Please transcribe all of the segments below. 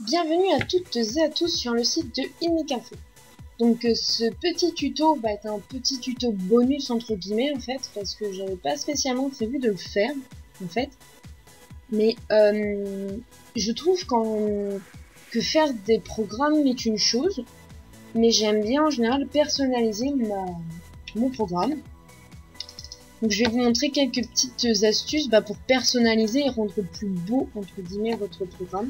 Bienvenue à toutes et à tous sur le site de InMeCinfo. Donc ce petit tuto va être un petit tuto bonus entre guillemets en fait, parce que j'avais pas spécialement prévu de le faire en fait. Mais je trouve que faire des programmes est une chose, mais j'aime bien en général personnaliser mon programme. Donc je vais vous montrer quelques petites astuces pour personnaliser et rendre plus beau entre guillemets votre programme.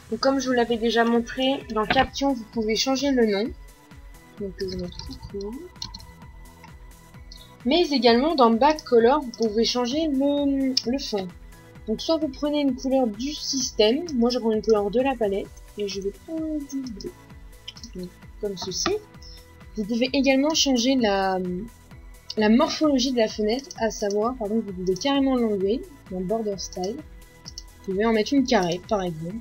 Donc comme je vous l'avais déjà montré, dans Caption vous pouvez changer le nom. Donc je vais mettre coucou. Mais également dans Back Color vous pouvez changer le fond. Donc soit vous prenez une couleur du système, moi je prends une couleur de la palette et je vais prendre du bleu. Donc, comme ceci. Vous pouvez également changer la morphologie de la fenêtre, à savoir, par exemple, vous pouvez carrément l'enlever dans Border Style. Vous pouvez en mettre une carrée, par exemple.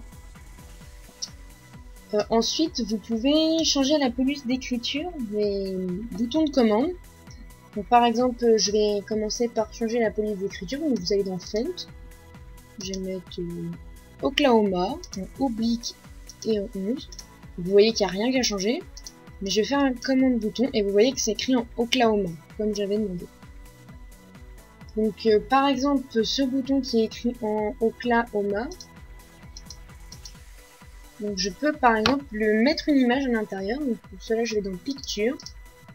Ensuite, vous pouvez changer la police d'écriture des boutons de commande. Donc, par exemple, je vais commencer par changer la police d'écriture. Donc, vous allez dans Font. Je vais mettre Oklahoma, en oblique et en 11. Vous voyez qu'il n'y a rien qui a changé. Mais je vais faire un commande bouton et vous voyez que c'est écrit en Oklahoma, comme j'avais demandé. Donc par exemple, ce bouton qui est écrit en Oklahoma, donc je peux par exemple mettre une image à l'intérieur. Donc pour cela, je vais dans Picture,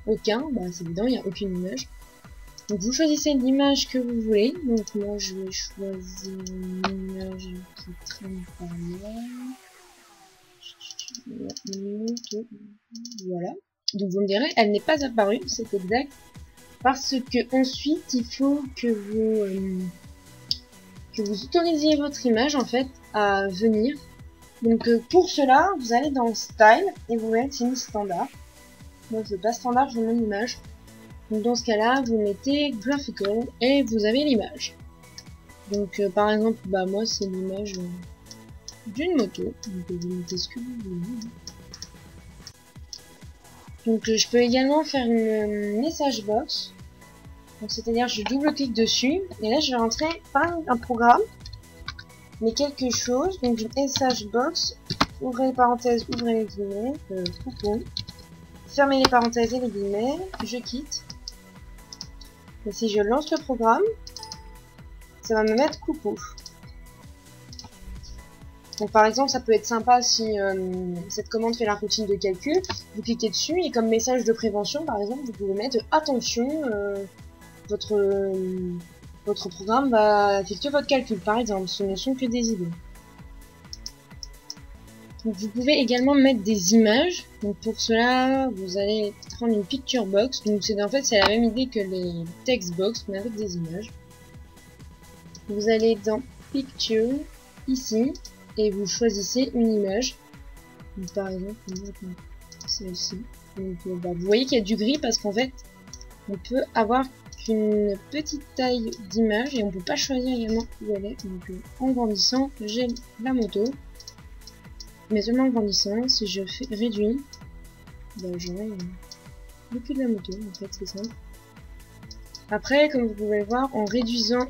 aucun, c'est évident, il n'y a aucune image. Donc vous choisissez l'image que vous voulez. Donc moi je vais choisir une image qui traîne par là. Voilà. Donc vous me direz, elle n'est pas apparue, c'est exact. Parce que ensuite, il faut que vous autorisiez votre image en fait à venir. Donc pour cela, vous allez dans Style et vous mettez une standard. Moi je veux pas standard, je veux mon image. Donc dans ce cas-là, vous mettez Graphical et vous avez l'image. Donc par exemple, moi c'est l'image d'une moto. Donc vous mettez ce que vous voulez. Donc je peux également faire une message box. Donc c'est-à-dire je double-clique dessus et là je vais rentrer pas un programme mais quelque chose. Donc message box, ouvrez les parenthèses, ouvrez les guillemets, coucou. Fermez les parenthèses et les guillemets, je quitte. Et si je lance le programme, ça va me mettre coucou. Donc par exemple, ça peut être sympa si cette commande fait la routine de calcul, vous cliquez dessus et comme message de prévention, par exemple, vous pouvez mettre attention, votre programme va effectuer votre calcul, par exemple, ce ne sont que des idées. Donc vous pouvez également mettre des images. Donc pour cela, vous allez prendre une picture box. Donc en fait c'est la même idée que les text box, mais avec des images. Vous allez dans Picture, ici. Et vous choisissez une image. Donc, par exemple, celle-ci. Vous voyez qu'il y a du gris parce qu'en fait, on peut avoir qu'une petite taille d'image et on peut pas choisir également où elle est. Donc, en grandissant, j'ai la moto. Mais seulement en grandissant, si je fais réduit, j'aurai le cul de la moto. En fait, c'est simple. Après, comme vous pouvez le voir, en réduisant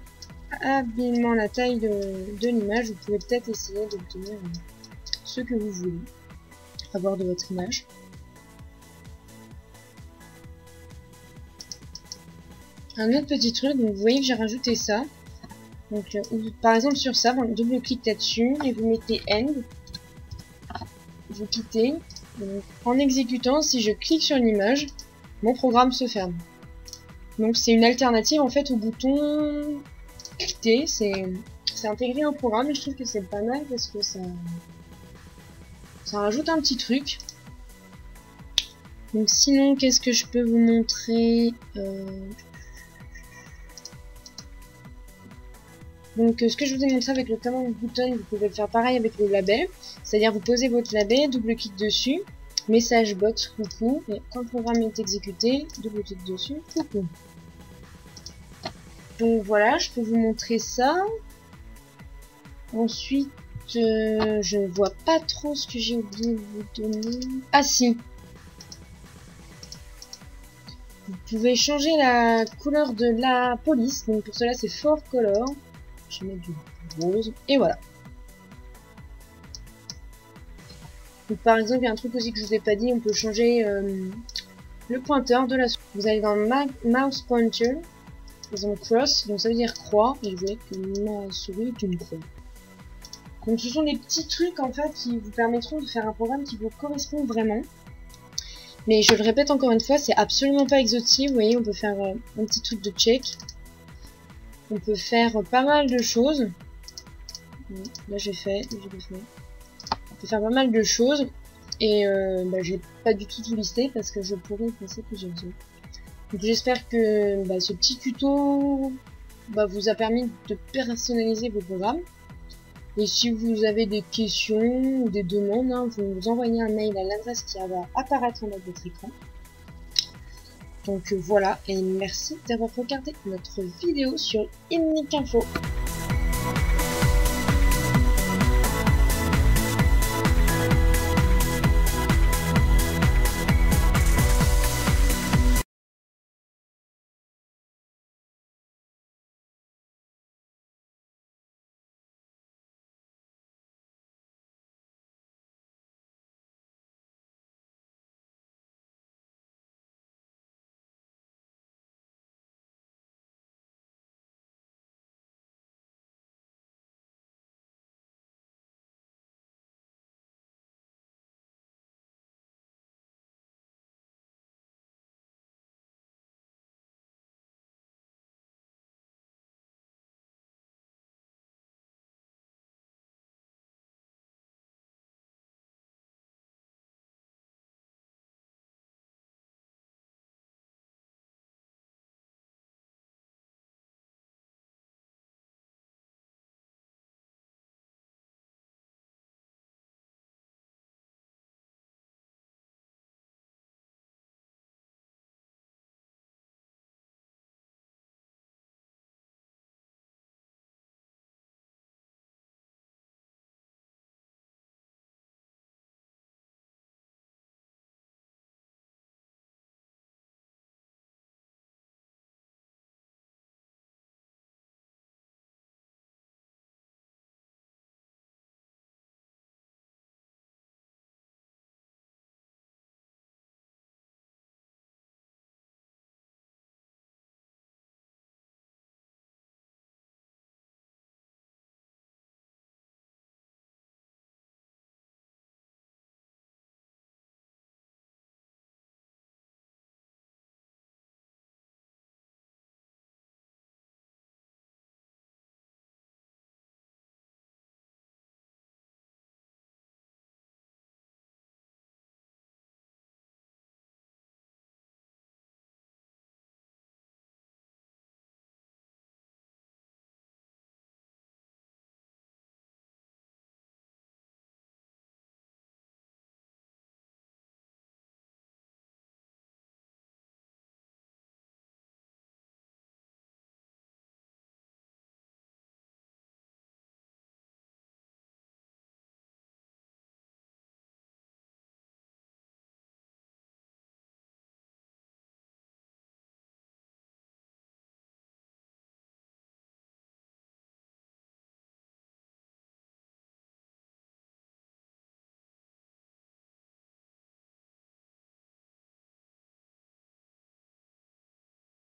habilement la taille de l'image, vous pouvez peut-être essayer d'obtenir ce que vous voulez avoir de votre image. Un autre petit truc, donc vous voyez que j'ai rajouté ça. Donc par exemple sur ça, vous double-cliquez là-dessus et vous mettez End. Vous quittez. Donc, en exécutant, si je clique sur l'image, mon programme se ferme. Donc c'est une alternative en fait au bouton quitter, c'est intégré au programme et je trouve que c'est pas mal parce que ça rajoute un petit truc. Donc sinon, qu'est-ce que je peux vous montrer Donc ce que je vous ai montré avec le command button, vous pouvez le faire pareil avec le label. C'est-à-dire vous posez votre label, double-clic dessus, message box coucou, et quand le programme est exécuté, double-clic dessus, coucou. Donc voilà, je peux vous montrer ça. Ensuite, je ne vois pas trop ce que j'ai oublié de vous donner. Ah si. Vous pouvez changer la couleur de la police. Donc pour cela, c'est For Color. Je vais mettre du rose. Et voilà. Donc, par exemple, il y a un truc aussi que je vous ai pas dit, on peut changer le pointeur de la souris. Vous allez dans Mouse Pointer, donc cross, donc ça veut dire croix, et vous voyez que ma souris est une croix. Donc ce sont des petits trucs en fait qui vous permettront de faire un programme qui vous correspond vraiment. Mais je le répète encore une fois, c'est absolument pas exhaustif. Vous voyez, on peut faire un petit truc de check. On peut faire pas mal de choses. Là j'ai fait. On peut faire pas mal de choses. Et j'ai pas du tout listé parce que je pourrais y passer plusieurs heures. Donc j'espère que ce petit tuto vous a permis de personnaliser vos programmes. Et si vous avez des questions ou des demandes, vous nous envoyez un mail à l'adresse qui va apparaître en bas de votre écran. Donc voilà, et merci d'avoir regardé notre vidéo sur Innic Info.